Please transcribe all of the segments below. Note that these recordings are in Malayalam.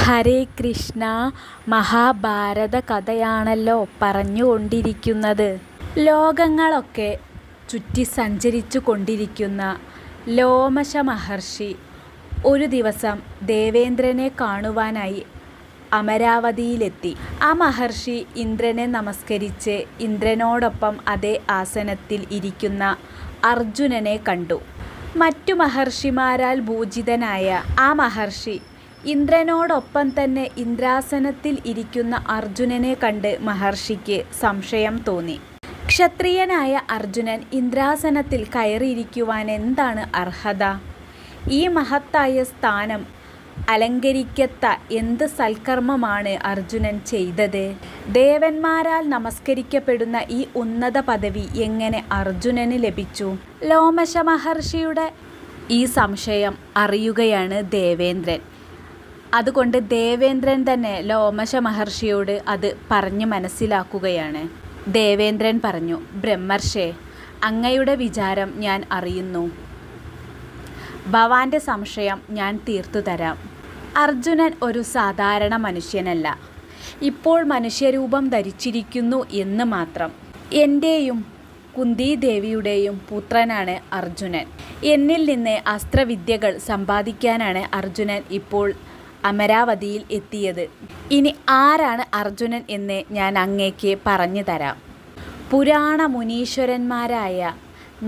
ഹരേ കൃഷ്ണ. മഹാഭാരത കഥയാണല്ലോ പറഞ്ഞുകൊണ്ടിരിക്കുന്നത്. ലോകങ്ങളൊക്കെ ചുറ്റി സഞ്ചരിച്ചു കൊണ്ടിരിക്കുന്ന ലോമശ മഹർഷി ഒരു ദിവസം ദേവേന്ദ്രനെ കാണുവാനായി അമരാവതിയിലെത്തി. ആ മഹർഷി ഇന്ദ്രനെ നമസ്കരിച്ച് ഇന്ദ്രനോടൊപ്പം അതേ ആസനത്തിൽ ഇരിക്കുന്ന അർജുനനെ കണ്ടു. മറ്റു മഹർഷിമാരാൽ പൂജിതനായ ആ മഹർഷി ഇന്ദ്രനോടൊപ്പം തന്നെ ഇന്ദ്രാസനത്തിൽ ഇരിക്കുന്ന അർജുനനെ കണ്ട് മഹർഷിക്ക് സംശയം തോന്നി. ക്ഷത്രിയനായ അർജുനൻ ഇന്ദ്രാസനത്തിൽ കയറിയിരിക്കുവാൻ എന്താണ് അർഹത? ഈ മഹത്തായ സ്ഥാനം അലങ്കരിക്കത്ത എന്ത് സൽക്കർമ്മമാണ് അർജുനൻ ചെയ്തത്? ദേവന്മാരാൽ നമസ്കരിക്കപ്പെടുന്ന ഈ ഉന്നത പദവി എങ്ങനെ അർജുനന് ലഭിച്ചു? ലോമശ മഹർഷിയുടെ ഈ സംശയം അറിയുകയാണ് ദേവേന്ദ്രൻ. അതുകൊണ്ട് ദേവേന്ദ്രൻ തന്നെ ലോമശ മഹർഷിയോട് അത് പറഞ്ഞു മനസ്സിലാക്കുകയാണ്. ദേവേന്ദ്രൻ പറഞ്ഞു, ബ്രഹ്മർഷേ, അങ്ങയുടെ വിചാരം ഞാൻ അറിയുന്നു. ഭവാന്റെ സംശയം ഞാൻ തീർത്തു തരാം. അർജുനൻ ഒരു സാധാരണ മനുഷ്യനല്ല. ഇപ്പോൾ മനുഷ്യരൂപം ധരിച്ചിരിക്കുന്നു എന്ന് മാത്രം. എൻ്റെയും കുന്തിദേവിയുടെയും പുത്രനാണ് അർജുനൻ. എന്നിൽ നിന്ന് അസ്ത്രവിദ്യകൾ സമ്പാദിക്കാനാണ് അർജുനൻ ഇപ്പോൾ അമരാവതിയിൽ എത്തിയത്. ഇനി ആരാണ് അർജുനൻ എന്ന് ഞാൻ അങ്ങേക്ക് പറഞ്ഞു തരാം. പുരാണ മുനീശ്വരന്മാരായ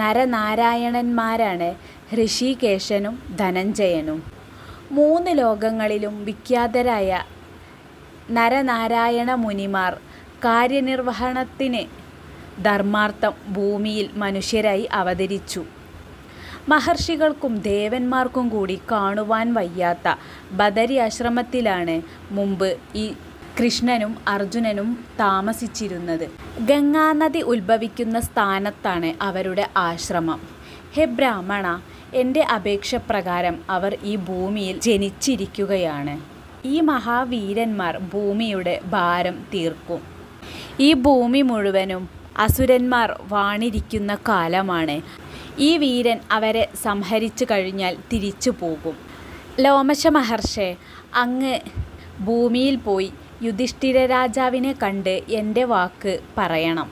നരനാരായണന്മാരാണ് ഋഷികേശനും ധനഞ്ജയനും. 3 ലോകങ്ങളിലും വിഖ്യാതരായ നരനാരായണ മുനിമാർ കാര്യനിർവഹണത്തിന് ധർമാർത്ഥം ഭൂമിയിൽ മനുഷ്യരായി അവതരിച്ചു. മഹർഷികൾക്കും ദേവന്മാർക്കും കൂടി കാണുവാൻ വയ്യാത്ത ബദരി ആശ്രമത്തിലാണ് മുമ്പ് ഈ കൃഷ്ണനും അർജുനനും താമസിച്ചിരുന്നത്. ഗംഗാനദി ഉത്ഭവിക്കുന്ന സ്ഥാനത്താണ് അവരുടെ ആശ്രമം. ഹേ ബ്രാഹ്മണ, എൻ്റെ അപേക്ഷ പ്രകാരം അവർ ഈ ഭൂമിയിൽ ജനിച്ചിരിക്കുകയാണ്. ഈ മഹാവീരന്മാർ ഭൂമിയുടെ ഭാരം തീർക്കും. ഈ ഭൂമി മുഴുവനും അസുരന്മാർ വാണിരിക്കുന്ന കാലമാണ്. ഈ വീരൻ അവരെ സംഹരിച്ചു കഴിഞ്ഞാൽ തിരിച്ചു പോകും. ലോമശ മഹർഷേ, അങ്ങ് ഭൂമിയിൽ പോയി യുധിഷ്ഠിര രാജാവിനെ കണ്ട് എൻ്റെ വാക്ക് പറയണം.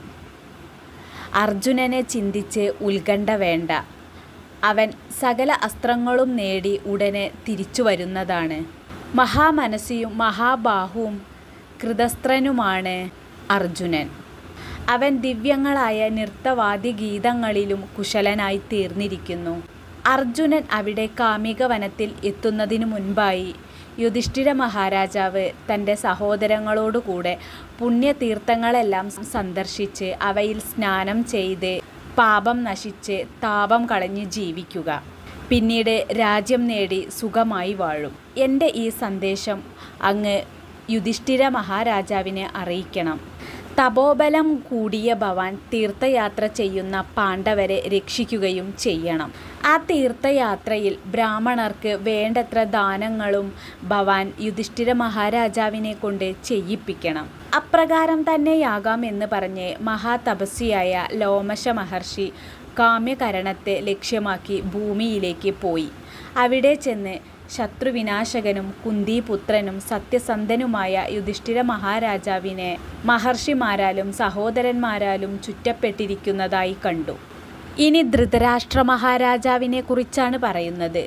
അർജുനനെ ചിന്തിച്ച് ഉത്കണ്ഠ വേണ്ട. അവൻ സകല അസ്ത്രങ്ങളും നേടി ഉടനെ തിരിച്ചു വരുന്നതാണ്. മഹാമനസിയും മഹാബാഹുവും കൃതസ്ത്രനുമാണ് അർജുനൻ. അവൻ ദിവ്യങ്ങളായ നൃത്തവാദ്യഗീതങ്ങളിലും കുശലനായി തീർന്നിരിക്കുന്നു. അർജുനൻ അവിടെ കാമിക വനത്തിൽ എത്തുന്നതിനു മുൻപായി യുധിഷ്ഠിര മഹാരാജാവ് തൻ്റെ സഹോദരങ്ങളോടുകൂടെ പുണ്യതീർത്ഥങ്ങളെല്ലാം സന്ദർശിച്ച് അവയിൽ സ്നാനം ചെയ്ത് പാപം നശിച്ച് താപം കളഞ്ഞ് ജീവിക്കുക. പിന്നീട് രാജ്യം നേടി സുഖമായി വാഴും. എൻ്റെ ഈ സന്ദേശം അങ്ങ് യുധിഷ്ഠിര മഹാരാജാവിനെ അറിയിക്കണം. തപോബലം കൂടിയ ഭവാൻ തീർത്ഥയാത്ര ചെയ്യുന്ന പാണ്ഡവരെ രക്ഷിക്കുകയും ചെയ്യണം. ആ തീർത്ഥയാത്രയിൽ ബ്രാഹ്മണർക്ക് വേണ്ടത്ര ദാനങ്ങളും ഭവാൻ യുധിഷ്ഠിര മഹാരാജാവിനെ കൊണ്ട് ചെയ്യിപ്പിക്കണം. അപ്രകാരം തന്നെയാകാം എന്ന് പറഞ്ഞ് മഹാതപസ്വിയായ ലോമശ മഹർഷി കാമ്യകരണത്തെ ലക്ഷ്യമാക്കി ഭൂമിയിലേക്ക് പോയി. അവിടെ ചെന്ന് ശത്രുവിനാശകനും കുന്തിപുത്രനും സത്യസന്ധനുമായ യുധിഷ്ഠിര മഹാരാജാവിനെ മഹർഷിമാരാലും സഹോദരന്മാരാലും ചുറ്റപ്പെട്ടിരിക്കുന്നതായി കണ്ടു. ഇനി ധൃതരാഷ്ട്ര മഹാരാജാവിനെ കുറിച്ചാണ് പറയുന്നത്.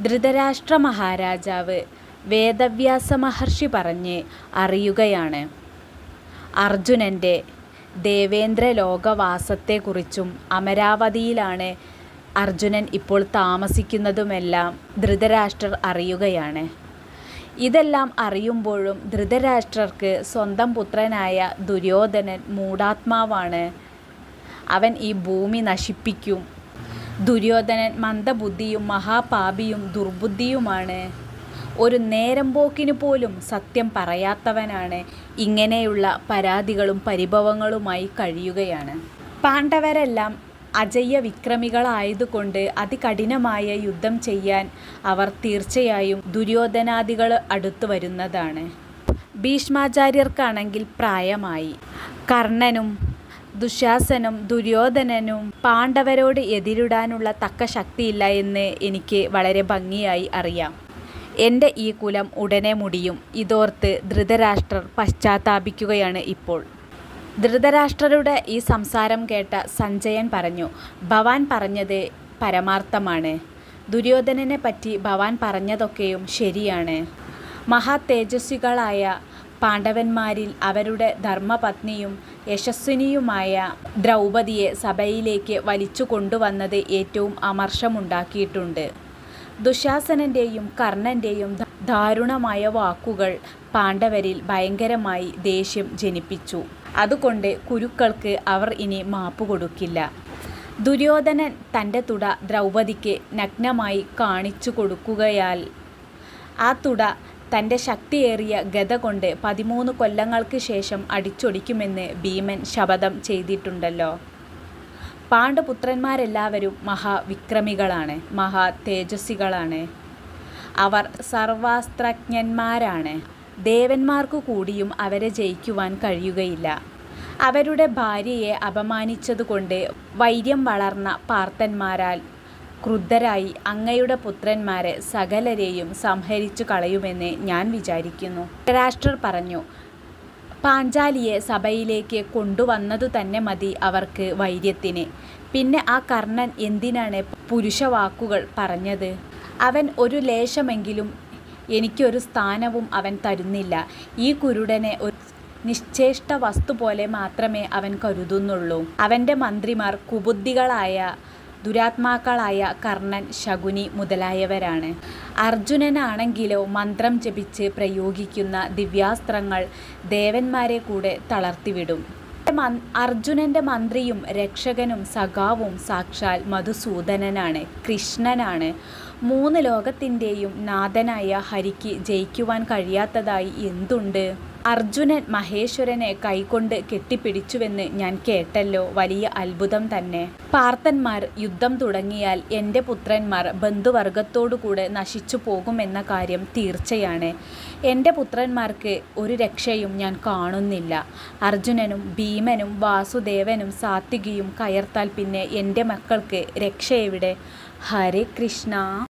ധൃതരാഷ്ട്ര മഹാരാജാവ് വേദവ്യാസ മഹർഷി പറഞ്ഞ് അറിയുകയാണ്. അർജുനൻ്റെ ദേവേന്ദ്ര ലോകവാസത്തെക്കുറിച്ചും അമരാവതിയിലാണ് അർജുനൻ ഇപ്പോൾ താമസിക്കുന്നതുമെല്ലാം ധൃതരാഷ്ട്രർ അറിയുകയാണ്. ഇതെല്ലാം അറിയുമ്പോഴും ധൃതരാഷ്ട്രർക്ക് സ്വന്തം പുത്രനായ ദുര്യോധനൻ മൂഢാത്മാവാണ്. അവൻ ഈ ഭൂമി നശിപ്പിക്കും. ദുര്യോധനൻ മന്ദബുദ്ധിയും മഹാപാപിയും ദുർബുദ്ധിയുമാണ്. ഒരു നേരം പോക്കിനു പോലും സത്യം പറയാത്തവനാണ്. ഇങ്ങനെയുള്ള പരാതികളും പരിഭവങ്ങളുമായി കഴിയുകയാണ്. പാണ്ഡവരെല്ലാം അജയ്യ വിക്രമികളായതുകൊണ്ട് അതികഠിനമായ യുദ്ധം ചെയ്യാൻ അവർ തീർച്ചയായും ദുര്യോധനാദികൾ അടുത്തു വരുന്നതാണ്. ഭീഷ്മാചാര്യർക്കാണെങ്കിൽ പ്രായമായി. കർണനും ദുശാസനും ദുര്യോധനനും പാണ്ഡവരോട് എതിരിടാനുള്ള തക്ക ശക്തിയില്ല എന്ന് എനിക്ക് വളരെ ഭംഗിയായി അറിയാം. എൻ്റെ ഈ കുലം ഉടനെ മുടിയും. ഇതോർത്ത് ധൃതരാഷ്ട്രർ പശ്ചാത്താപിക്കുകയാണ് ഇപ്പോൾ. ധൃതരാഷ്ട്രരുടെ ഈ സംസാരം കേട്ട സഞ്ജയൻ പറഞ്ഞു, ഭവാൻ പറഞ്ഞത് പരമാർത്ഥമാണ്. ദുര്യോധനനെ പറ്റി ഭവാൻ പറഞ്ഞതൊക്കെയും ശരിയാണ്. മഹാതേജസ്വികളായ പാണ്ഡവന്മാരിൽ അവരുടെ ധർമ്മപത്നിയും യശസ്വിനിയുമായ ദ്രൗപദിയെ സഭയിലേക്ക് വലിച്ചു കൊണ്ടുവന്നത് ഏറ്റവും അമർഷമുണ്ടാക്കിയിട്ടുണ്ട്. ദുശാസനൻ്റെയും കർണൻ്റെയും ദാരുണമായ വാക്കുകൾ പാണ്ഡവരിൽ ഭയങ്കരമായി ദേഷ്യം ജനിപ്പിച്ചു. അതുകൊണ്ട് കുരുക്കൾക്ക് അവർ ഇനി മാപ്പ് കൊടുക്കില്ല. ദുര്യോധനൻ തൻ്റെ തുട ദ്രൗപദിക്ക് നഗ്നമായി കാണിച്ചു കൊടുക്കുകയാൽ ആ തുട തൻ്റെ ശക്തിയേറിയ ഗദ കൊണ്ട് 13 കൊല്ലങ്ങൾക്ക് ശേഷം അടിച്ചൊടിക്കുമെന്ന് ഭീമൻ ശപഥം ചെയ്തിട്ടുണ്ടല്ലോ. പാണ്ഡുപുത്രന്മാരെല്ലാവരും മഹാവിക്രമികളാണ്, മഹാതേജസ്വികളാണ്. അവർ സർവാസ്ത്രജ്ഞന്മാരാണ്. ദേവന്മാർക്കു കൂടിയും അവരെ ജയിക്കുവാൻ കഴിയുകയില്ല. അവരുടെ ഭാര്യയെ അപമാനിച്ചതുകൊണ്ട് വൈര്യം വളർന്ന പാർത്ഥന്മാരാൽ ക്രുദ്ധരായി അങ്ങയുടെ പുത്രന്മാരെ സകലരെയും സംഹരിച്ചു കളയുമെന്ന് ഞാൻ വിചാരിക്കുന്നു. ധൃതരാഷ്ട്രർ പറഞ്ഞു, പാഞ്ചാലിയെ സഭയിലേക്ക് കൊണ്ടുവന്നതു തന്നെ മതി അവർക്ക് വൈര്യത്തിന്. പിന്നെ ആ കർണൻ എന്തിനാണ് പുരുഷവാക്കുകൾ പറഞ്ഞത്? അവൻ ഒരു ലേശമെങ്കിലും എനിക്കൊരു സ്ഥാനവും അവൻ തരുന്നില്ല. ഈ കുരുടനെ ഒരു നിശ്ചേഷ്ട വസ്തു പോലെ മാത്രമേ അവൻ കരുതുന്നുള്ളൂ. അവൻ്റെ മന്ത്രിമാർ കുബുദ്ധികളായ ദുരാത്മാക്കളായ കർണൻ, ശകുനി മുതലായവരാണ്. അർജുനനാണെങ്കിലോ മന്ത്രം ജപിച്ച് പ്രയോഗിക്കുന്ന ദിവ്യാസ്ത്രങ്ങൾ ദേവന്മാരെ കൂടെ തളർത്തിവിടും. അർജുനൻ്റെ മന്ത്രിയും രക്ഷകനും സഖാവും സാക്ഷാൽ മധുസൂദനനാണ്, കൃഷ്ണനാണ്. 3 ലോകത്തിൻ്റെയും നാഥനായ ഹരിക്ക് ജയിക്കുവാൻ കഴിയാത്തതായി എന്തുണ്ട്? അർജുനൻ മഹേശ്വരനെ കൈകൊണ്ട് കെട്ടിപ്പിടിച്ചുവെന്ന് ഞാൻ കേട്ടല്ലോ. വലിയ അത്ഭുതം തന്നെ. പാർത്ഥന്മാർ യുദ്ധം തുടങ്ങിയാൽ എൻ്റെ പുത്രന്മാർ ബന്ധുവർഗത്തോടുകൂടെ നശിച്ചു പോകുമെന്ന കാര്യം തീർച്ചയാണ്. എൻ്റെ പുത്രന്മാർക്ക് ഒരു രക്ഷയും ഞാൻ കാണുന്നില്ല. അർജുനനും ഭീമനും വാസുദേവനും സാത്വികിയും കയർത്താൽ പിന്നെ എൻ്റെ മക്കൾക്ക് രക്ഷ എവിടെ? ഹരേ കൃഷ്ണ.